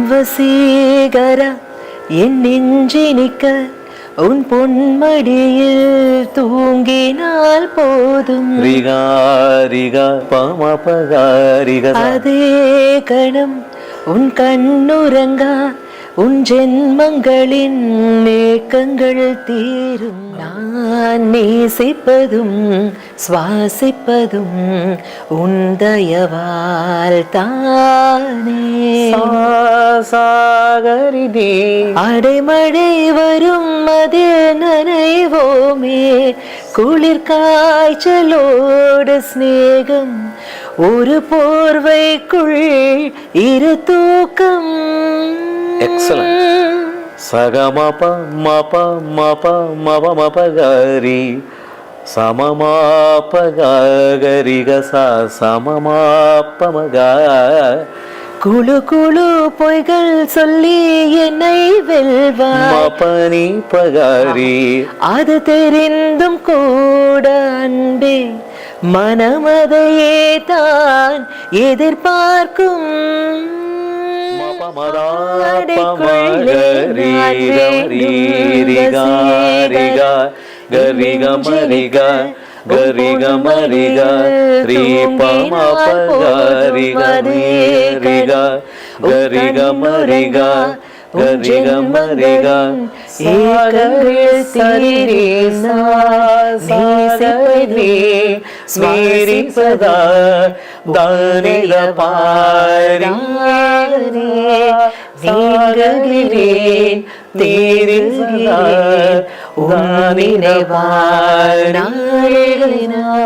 வசீகர என் நெஞ்சினிக்க உன் பொன்மடியில் தூங்கினால் போதும். அதே கணம் உன் கண்ணுறங்கா உன் ஜென்மங்களின் ஏக்கங்கள் தீரும். நான் நேசிப்பதும் சுவாசிப்பதும் உன் தயவால் தானே. சாகரிதே அடைமழை வரும் அதில் நனைவோமே, குளிர் காய்ச்சலோடு ஸ்நேகம் ஒரு போர்வைக்குள் இரு தூக்கம். Excellent. Sagamapa mapa mapa mapa mapa gari samamapa gari gasa samamapa maga. குழு குழு பொய்கள் சொல்லி என்னை வெல்வாய். மபனி பகாரி அது தெரிந்தும் கூட அன்பே மனமதையே தான் எதிர்பார்க்கும். கரிகமரிகா கரிகமரிகா ரீபமபகரிகா கரிகமரிகா கரிகமரிகா சாகரில் சரி சாகரி ஸ்மீரி சதா தானில பாரி நீங்குகிறேன் தேரில் உன் நினைவாய் நாள்களினால்.